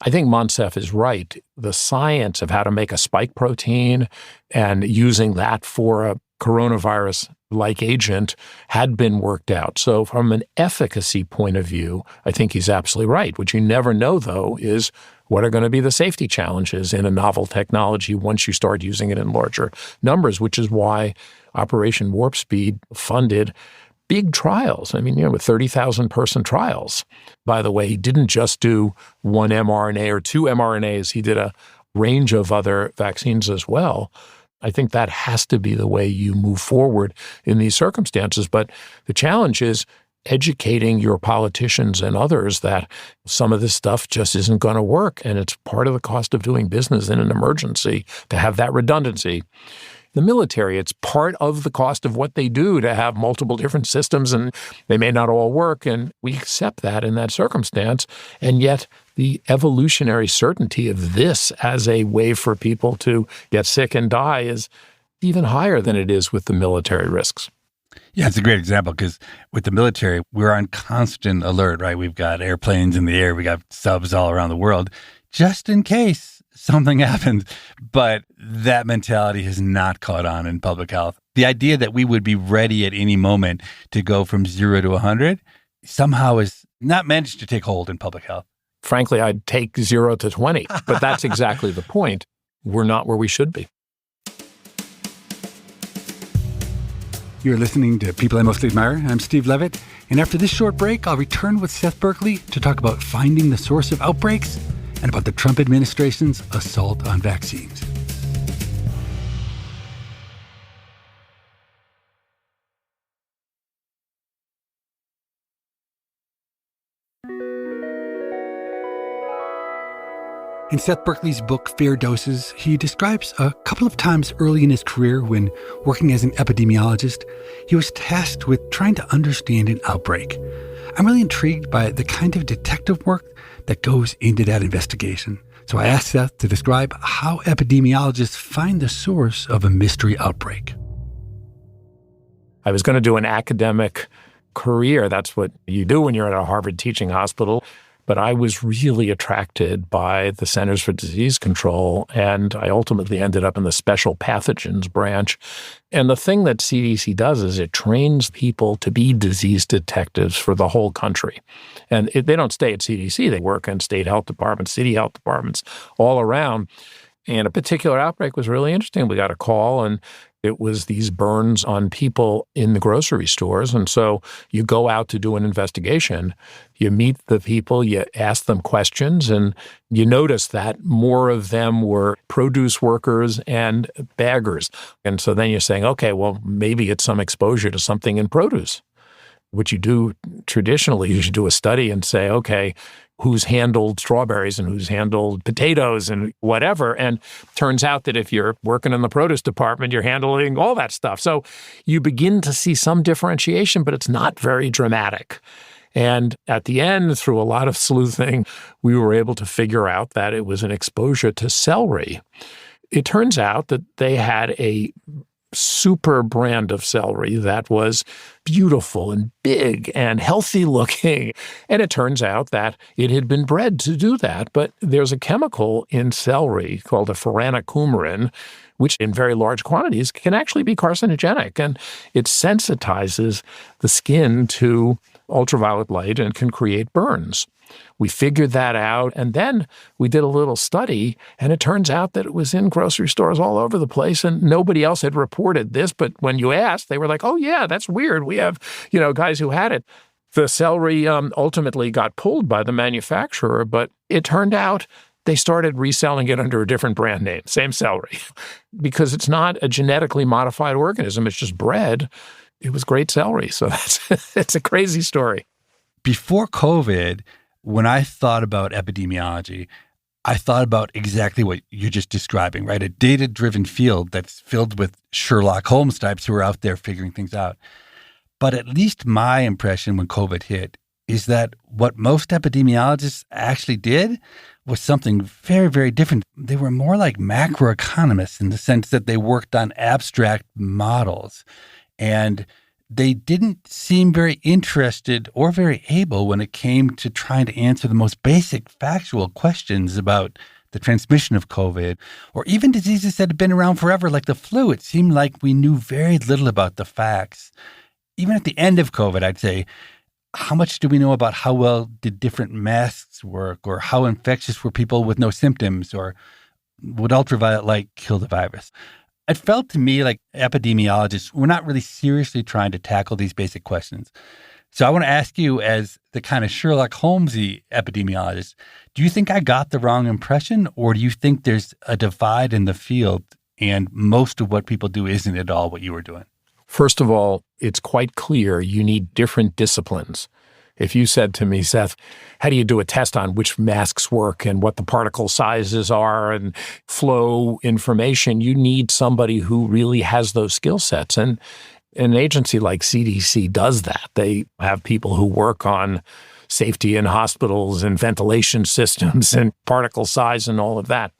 I think Moncef is right. The science of how to make a spike protein and using that for a coronavirus-like agent had been worked out. So from an efficacy point of view, I think he's absolutely right. What you never know, though, is what are going to be the safety challenges in a novel technology once you start using it in larger numbers, which is why Operation Warp Speed funded big trials. I mean, with 30,000 person trials. By the way, he didn't just do one mRNA or two mRNAs. He did a range of other vaccines as well. I think that has to be the way you move forward in these circumstances. But the challenge is educating your politicians and others that some of this stuff just isn't going to work. And it's part of the cost of doing business in an emergency to have that redundancy. The military, it's part of the cost of what they do to have multiple different systems, and they may not all work, and we accept that in that circumstance. And yet the evolutionary certainty of this as a way for people to get sick and die is even higher than it is with the military risks. Yeah, it's a great example, because with the military, we're on constant alert, right? We've got airplanes in the air, we got subs all around the world, just in case something happens. But that mentality has not caught on in public health. The idea that we would be ready at any moment to go from 0 to 100 somehow has not managed to take hold in public health. Frankly, I'd take 0 to 20, but that's exactly the point. We're not where we should be. You're listening to People I Mostly Admire. I'm Steve Levitt. And after this short break, I'll return with Seth Berkley to talk about finding the source of outbreaks and about the Trump administration's assault on vaccines. In Seth Berkley's book, Fair Doses, he describes a couple of times early in his career when, working as an epidemiologist, he was tasked with trying to understand an outbreak. I'm really intrigued by the kind of detective work that goes into that investigation. So I asked Seth to describe how epidemiologists find the source of a mystery outbreak. I was going to do an academic career. That's what you do when you're at a Harvard teaching hospital. But I was really attracted by the Centers for Disease Control, and I ultimately ended up in the special pathogens branch. And the thing that CDC does is it trains people to be disease detectives for the whole country. And they don't stay at CDC. They work in state health departments, city health departments, all around. And a particular outbreak was really interesting. We got a call, and it was these burns on people in the grocery stores. And so you go out to do an investigation, you meet the people, you ask them questions, and you notice that more of them were produce workers and baggers. And so then you're saying, okay, well, maybe it's some exposure to something in produce. What you do traditionally is you do a study and say, okay, who's handled strawberries and who's handled potatoes and whatever. And turns out that if you're working in the produce department, you're handling all that stuff. So you begin to see some differentiation, but it's not very dramatic. And at the end, through a lot of sleuthing, we were able to figure out that it was an exposure to celery. It turns out that they had a super brand of celery that was beautiful and big and healthy looking. And it turns out that it had been bred to do that. But there's a chemical in celery called a furanocoumarin, which in very large quantities can actually be carcinogenic. And it sensitizes the skin to ultraviolet light and can create burns. We figured that out, and then we did a little study, and it turns out that it was in grocery stores all over the place, and nobody else had reported this. But when you asked, they were like, oh, yeah, that's weird. We have, guys who had it. The celery ultimately got pulled by the manufacturer, but it turned out they started reselling it under a different brand name, same celery, because it's not a genetically modified organism. It's just bred. It was great celery. So it's a crazy story. Before COVID, when I thought about epidemiology, I thought about exactly what you're just describing, right? A data-driven field that's filled with Sherlock Holmes types who are out there figuring things out. But at least my impression when COVID hit is that what most epidemiologists actually did was something very, very different. They were more like macroeconomists in the sense that they worked on abstract models. And they didn't seem very interested or very able when it came to trying to answer the most basic factual questions about the transmission of COVID, or even diseases that had been around forever, like the flu. It seemed like we knew very little about the facts. Even at the end of COVID, I'd say, how much do we know about how well did different masks work, or how infectious were people with no symptoms, or would ultraviolet light kill the virus? It felt to me like epidemiologists were not really seriously trying to tackle these basic questions. So I want to ask you, as the kind of Sherlock Holmesy epidemiologist, do you think I got the wrong impression, or do you think there's a divide in the field and most of what people do isn't at all what you were doing? First of all, it's quite clear you need different disciplines. If you said to me, Seth, how do you do a test on which masks work and what the particle sizes are and flow information, you need somebody who really has those skill sets. And an agency like CDC does that. They have people who work on safety in hospitals and ventilation systems and particle size and all of that.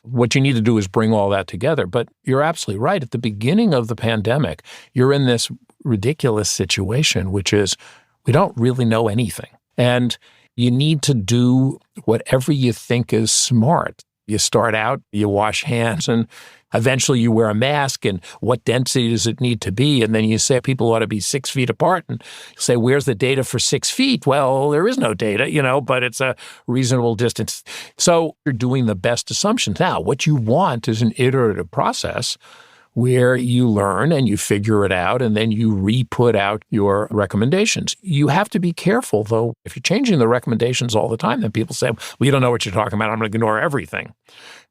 What you need to do is bring all that together. But you're absolutely right. At the beginning of the pandemic, you're in this ridiculous situation, which is we don't really know anything. And you need to do whatever you think is smart. You start out, you wash hands, and eventually you wear a mask, and what density does it need to be? And then you say people ought to be 6 feet apart, and you say, where's the data for 6 feet? Well, there is no data, but it's a reasonable distance. So you're doing the best assumptions. Now, what you want is an iterative process where you learn and you figure it out, and then you re-put out your recommendations. You have to be careful, though. If you're changing the recommendations all the time, then people say, well, you don't know what you're talking about. I'm going to ignore everything.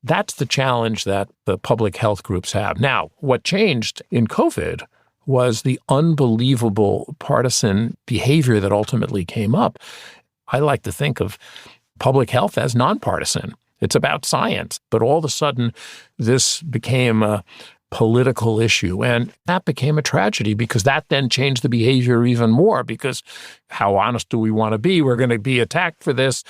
That's the challenge that the public health groups have. Now, what changed in COVID was the unbelievable partisan behavior that ultimately came up. I like to think of public health as nonpartisan. It's about science. But all of a sudden, this became a political issue. And that became a tragedy because that then changed the behavior even more, because how honest do we want to be? We're going to be attacked for this.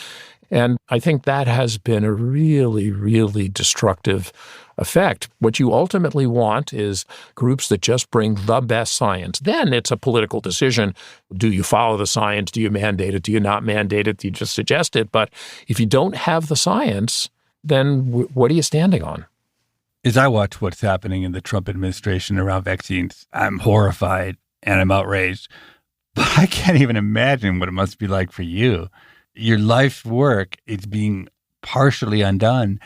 And I think that has been a really, really destructive effect. What you ultimately want is groups that just bring the best science. Then it's a political decision. Do you follow the science? Do you mandate it? Do you not mandate it? Do you just suggest it? But if you don't have the science, then what are you standing on? As I watch what's happening in the Trump administration around vaccines, I'm horrified and I'm outraged. But I can't even imagine what it must be like for you. Your life's work is being partially undone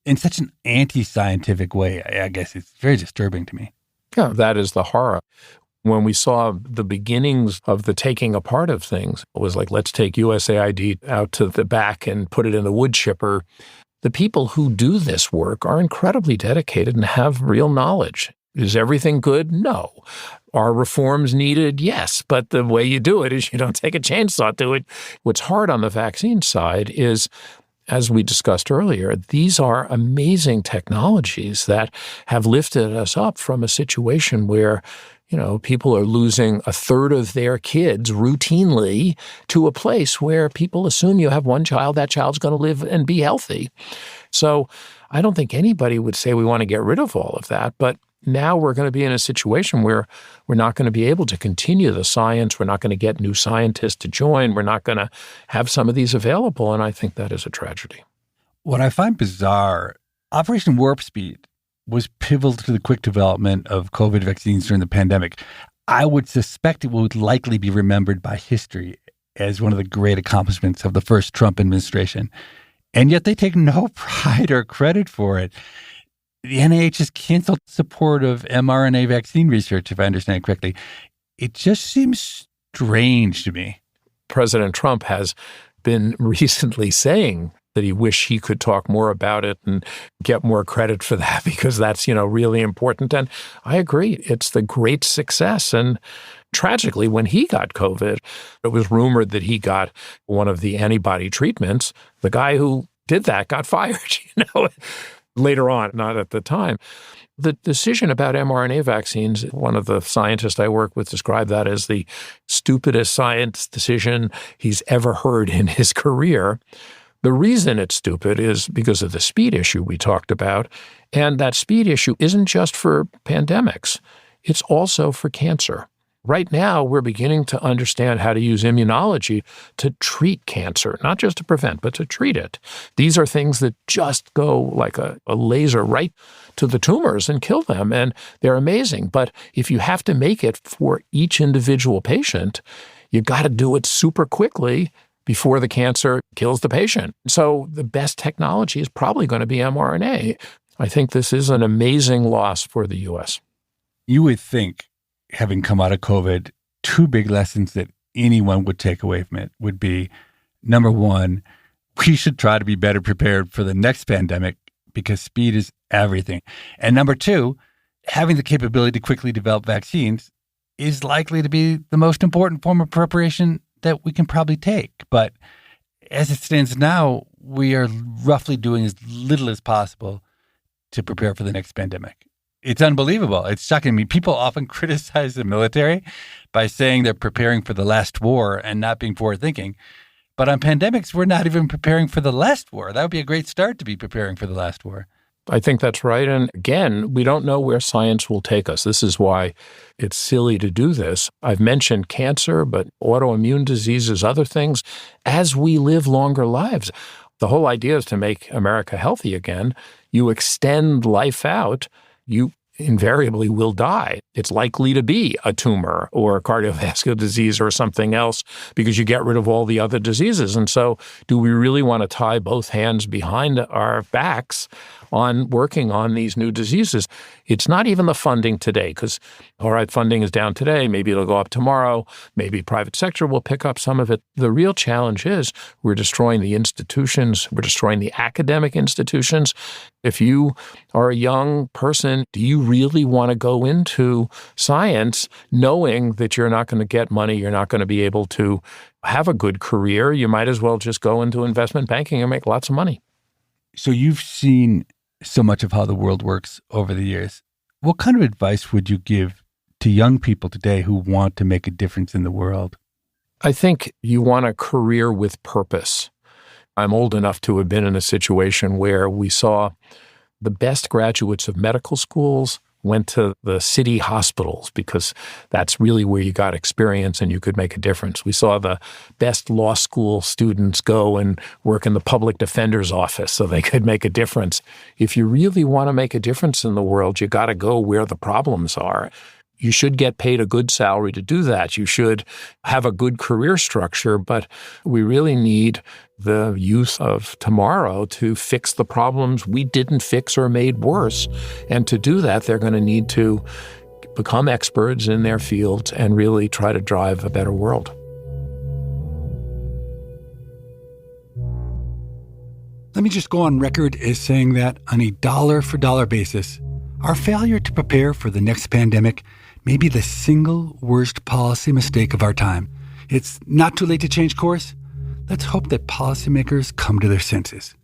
in such an anti-scientific way. I guess it's very disturbing to me. Yeah, that is the horror. When we saw the beginnings of the taking apart of things, it was like, let's take USAID out to the back and put it in the wood chipper. The people who do this work are incredibly dedicated and have real knowledge. Is everything good? No. Are reforms needed? Yes. But the way you do it is you don't take a chainsaw to it. What's hard on the vaccine side is, as we discussed earlier, these are amazing technologies that have lifted us up from a situation where people are losing a third of their kids routinely to a place where people assume you have one child, that child's going to live and be healthy. So I don't think anybody would say we want to get rid of all of that. But now we're going to be in a situation where we're not going to be able to continue the science. We're not going to get new scientists to join. We're not going to have some of these available. And I think that is a tragedy. What I find bizarre, Operation Warp Speed was pivotal to the quick development of COVID vaccines during the pandemic. I would suspect it would likely be remembered by history as one of the great accomplishments of the first Trump administration. And yet they take no pride or credit for it. The NIH has canceled support of mRNA vaccine research, if I understand correctly. It just seems strange to me. President Trump has been recently saying that he wished he could talk more about it and get more credit for that because that's, really important. And I agree. It's the great success. And tragically, when he got COVID, it was rumored that he got one of the antibody treatments. The guy who did that got fired, later on, not at the time. The decision about mRNA vaccines, one of the scientists I work with described that as the stupidest science decision he's ever heard in his career. The reason it's stupid is because of the speed issue we talked about. And that speed issue isn't just for pandemics. It's also for cancer. Right now, we're beginning to understand how to use immunology to treat cancer, not just to prevent, but to treat it. These are things that just go like a laser right to the tumors and kill them, and they're amazing. But if you have to make it for each individual patient, you got to do it super quickly before the cancer kills the patient. So the best technology is probably going to be mRNA. I think this is an amazing loss for the U.S. You would think, having come out of COVID, two big lessons that anyone would take away from it would be, number one, we should try to be better prepared for the next pandemic because speed is everything. And number two, having the capability to quickly develop vaccines is likely to be the most important form of preparation that we can probably take. But as it stands now, we are roughly doing as little as possible to prepare for the next pandemic. It's unbelievable. It's shocking me. People often criticize the military by saying they're preparing for the last war and not being forward-thinking. But on pandemics, we're not even preparing for the last war. That would be a great start to be preparing for the last war. I think that's right. And again, we don't know where science will take us. This is why it's silly to do this. I've mentioned cancer, but autoimmune diseases, other things, as we live longer lives. The whole idea is to make America healthy again. You extend life out, you invariably will die. It's likely to be a tumor or a cardiovascular disease or something else because you get rid of all the other diseases. And so do we really want to tie both hands behind our backs on working on these new diseases? It's not even the funding today because, all right, funding is down today. Maybe it'll go up tomorrow. Maybe private sector will pick up some of it. The real challenge is we're destroying the institutions. We're destroying the academic institutions. If you are a young person, do you really want to go into science knowing that you're not going to get money, you're not going to be able to have a good career? You might as well just go into investment banking and make lots of money. So you've seen so much of how the world works over the years. What kind of advice would you give to young people today who want to make a difference in the world? I think you want a career with purpose. I'm old enough to have been in a situation where we saw the best graduates of medical schools went to the city hospitals because that's really where you got experience and you could make a difference. We saw the best law school students go and work in the public defender's office so they could make a difference. If you really want to make a difference in the world, you got to go where the problems are. You should get paid a good salary to do that. You should have a good career structure, but we really need the youth of tomorrow to fix the problems we didn't fix or made worse. And to do that, they're going to need to become experts in their fields and really try to drive a better world. Let me just go on record as saying that on a dollar-for-dollar basis, our failure to prepare for the next pandemic may be the single worst policy mistake of our time. It's not too late to change course. Let's hope that policymakers come to their senses.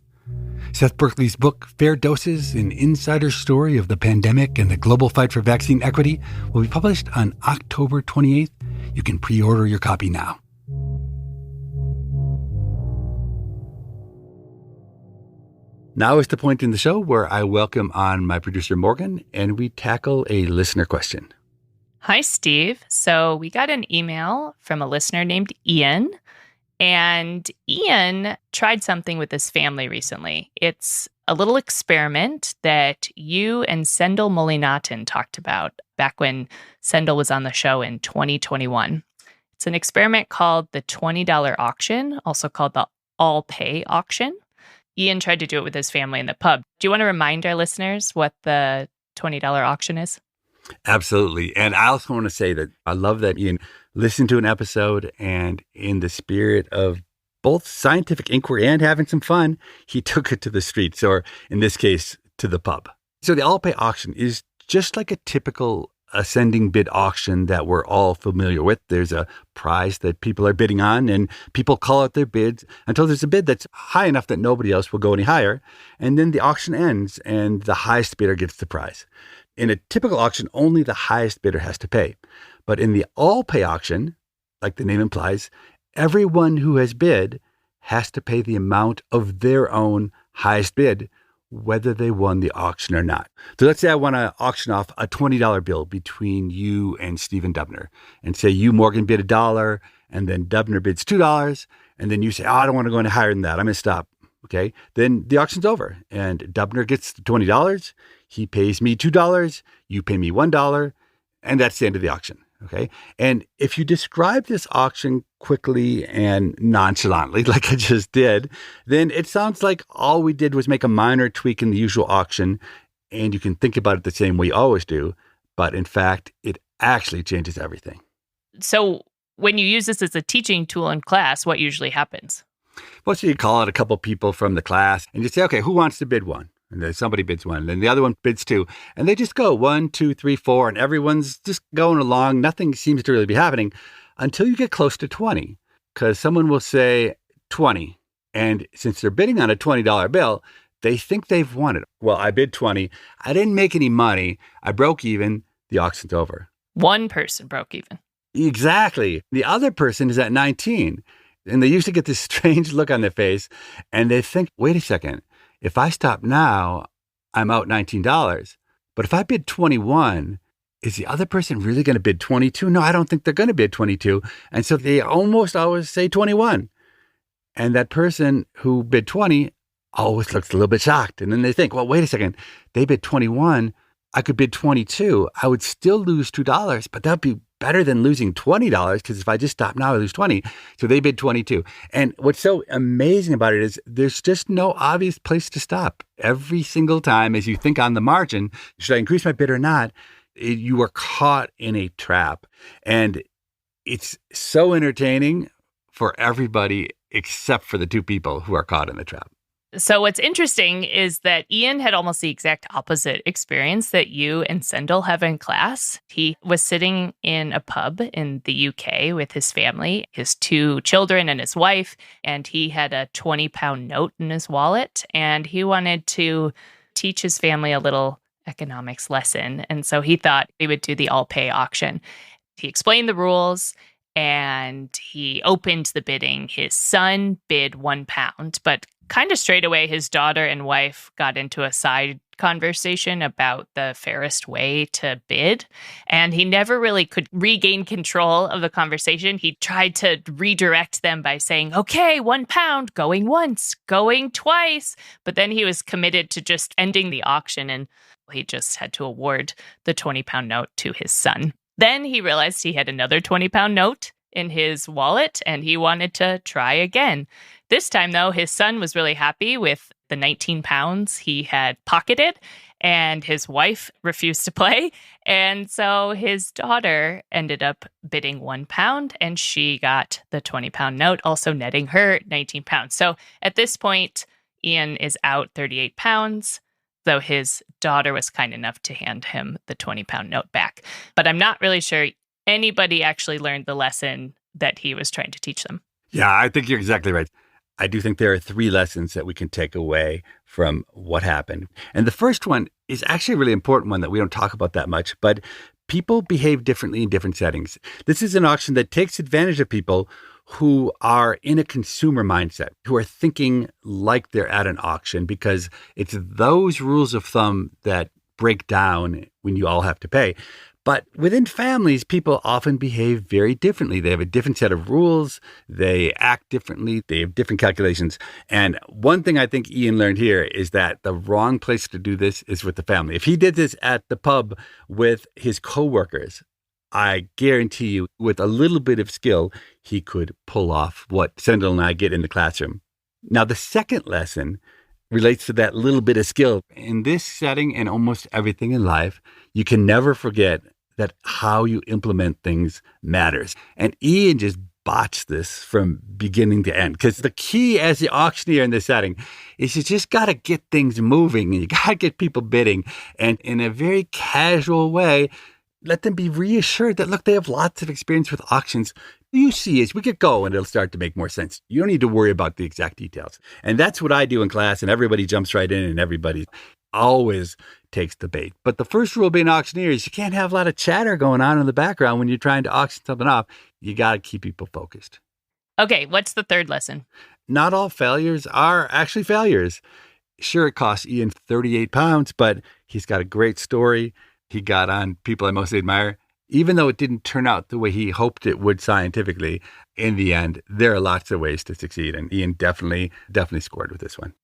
Seth Berkley's book, Fair Doses, an insider story of the pandemic and the global fight for vaccine equity, will be published on October 28th. You can pre-order your copy now. Now is the point in the show where I welcome on my producer, Morgan, and we tackle a listener question. Hi, Steve. So we got an email from a listener named Ian, and Ian tried something with his family recently. It's a little experiment that you and Sendel Mullinaten talked about back when Sendel was on the show in 2021. It's an experiment called the $20 auction, also called the all-pay auction. Ian tried to do it with his family in the pub. Do you want to remind our listeners what the $20 auction is? Absolutely. And I also want to say that I love that Ian listened to an episode, and in the spirit of both scientific inquiry and having some fun, he took it to the streets, or in this case, to the pub. So the all-pay auction is just like a typical ascending bid auction that we're all familiar with. There's a prize that people are bidding on, and people call out their bids until there's a bid that's high enough that nobody else will go any higher. And then the auction ends, and the highest bidder gets the prize. In a typical auction, only the highest bidder has to pay. But in the all-pay auction, like the name implies, everyone who has bid has to pay the amount of their own highest bid, whether they won the auction or not. So let's say I want to auction off a $20 bill between you and Stephen Dubner, and say you, Morgan, bid $1, and then Dubner bids $2, and then you say, I don't want to go any higher than that. I'm going to stop. Okay. Then the auction's over, and Dubner gets the $20. He pays me $2. You pay me $1. And that's the end of the auction. Okay. And if you describe this auction quickly and nonchalantly, like I just did, then it sounds like all we did was make a minor tweak in the usual auction, and you can think about it the same way you always do. But in fact, it actually changes everything. So when you use this as a teaching tool in class, what usually happens? Well, so you call out a couple people from the class and you say, okay, who wants to bid one? And then somebody bids one, and then the other one bids two. And they just go 1, 2, 3, 4, and everyone's just going along. Nothing seems to really be happening until you get close to 20, because someone will say 20. And since they're bidding on a $20 bill, they think they've won it. Well, I bid 20. I didn't make any money. I broke even. The auction's over. One person broke even. Exactly. The other person is at 19. And they usually get this strange look on their face, and they think, wait a second. If I stop now, I'm out $19. But if I bid 21, is the other person really going to bid 22? No, I don't think they're going to bid 22. And so they almost always say 21. And that person who bid 20 always looks a little bit shocked. And then they think, well, wait a second. They bid 21. I could bid 22. I would still lose $2, but that'd be better than losing $20, because if I just stop now, I lose 20. So they bid 22. And what's so amazing about it is there's just no obvious place to stop. Every single time as you think on the margin, should I increase my bid or not, you are caught in a trap. And it's so entertaining for everybody except for the two people who are caught in the trap. So what's interesting is that Ian had almost the exact opposite experience that you and Sendel have in class. He was sitting in a pub in the UK with his family, his 2 children and his wife, and he had a 20-pound note in his wallet, and he wanted to teach his family a little economics lesson. And so he thought he would do the all-pay auction. He explained the rules, and he opened the bidding. His son bid £1, but kind of straight away, his daughter and wife got into a side conversation about the fairest way to bid. And he never really could regain control of the conversation. He tried to redirect them by saying, okay, £1, going once, going twice. But then he was committed to just ending the auction, and he just had to award the 20-pound note to his son. Then he realized he had another 20-pound note in his wallet, and he wanted to try again. This time, though, his son was really happy with the 19 pounds he had pocketed, and his wife refused to play. And so his daughter ended up bidding £1, and she got the 20-pound note, also netting her 19 pounds. So at this point, Ian is out 38 pounds, though his daughter was kind enough to hand him the 20-pound note back. But I'm not really sure anybody actually learned the lesson that he was trying to teach them. Yeah, I think you're exactly right. I do think there are 3 lessons that we can take away from what happened. And the first one is actually a really important one that we don't talk about that much, but people behave differently in different settings. This is an auction that takes advantage of people who are in a consumer mindset, who are thinking like they're at an auction, because it's those rules of thumb that break down when you all have to pay. But within families, people often behave very differently. They have a different set of rules. They act differently. They have different calculations. And one thing I think Ian learned here is that the wrong place to do this is with the family. If he did this at the pub with his coworkers, I guarantee you, with a little bit of skill, he could pull off what Sendel and I get in the classroom. Now, the second lesson relates to that little bit of skill. In this setting and almost everything in life, you can never forget that how you implement things matters. And Ian just botched this from beginning to end. Because the key as the auctioneer in this setting is you just got to get things moving and you got to get people bidding. And in a very casual way, let them be reassured that, look, they have lots of experience with auctions. You see, as we get going, it'll start to make more sense. You don't need to worry about the exact details. And that's what I do in class, and everybody jumps right in, and everybody always takes the bait. But the first rule of being an auctioneer is you can't have a lot of chatter going on in the background when you're trying to auction something off. You got to keep people focused. Okay, what's the third lesson? Not all failures are actually failures. Sure, it cost Ian 38 pounds, but he's got a great story. He got on People I Mostly Admire. Even though it didn't turn out the way he hoped it would scientifically, in the end, there are lots of ways to succeed. And Ian definitely scored with this one.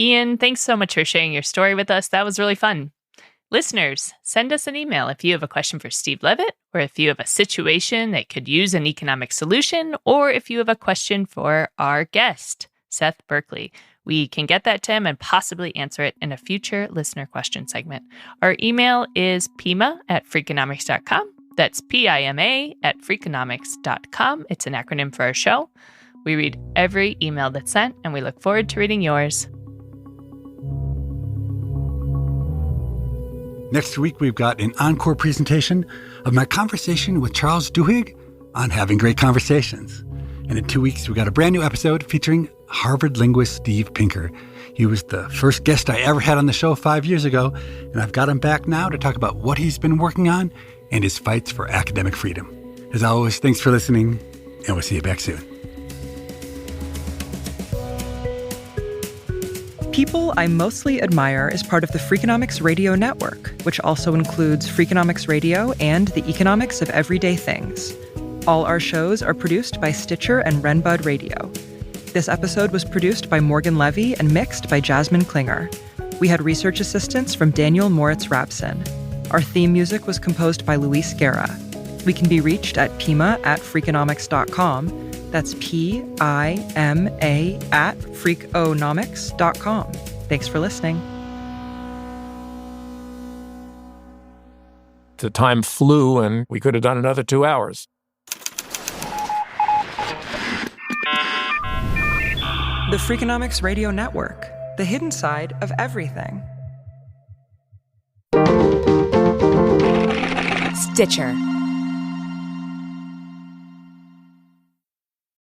Ian, thanks so much for sharing your story with us. That was really fun. Listeners, send us an email if you have a question for Steve Levitt, or if you have a situation that could use an economic solution, or if you have a question for our guest, Seth Berkley. We can get that to him and possibly answer it in a future listener question segment. Our email is pima@freakonomics.com. That's PIMA@freakonomics.com. It's an acronym for our show. We read every email that's sent, and we look forward to reading yours. Next week, we've got an encore presentation of my conversation with Charles Duhigg on having great conversations. And in 2 weeks, we got a brand new episode featuring Harvard linguist Steve Pinker. He was the first guest I ever had on the show 5 years ago, and I've got him back now to talk about what he's been working on and his fights for academic freedom. As always, thanks for listening, and we'll see you back soon. People I Mostly Admire is part of the Freakonomics Radio Network, which also includes Freakonomics Radio and the Economics of Everyday Things. All our shows are produced by Stitcher and Renbud Radio. This episode was produced by Morgan Levy and mixed by Jasmine Klinger. We had research assistance from Daniel Moritz-Rapson. Our theme music was composed by Luis Guerra. We can be reached at pima@freakonomics.com. That's PIMA@freakonomics.com. Thanks for listening. The time flew, and we could have done another 2 hours. The Freakonomics Radio Network, the hidden side of everything. Stitcher.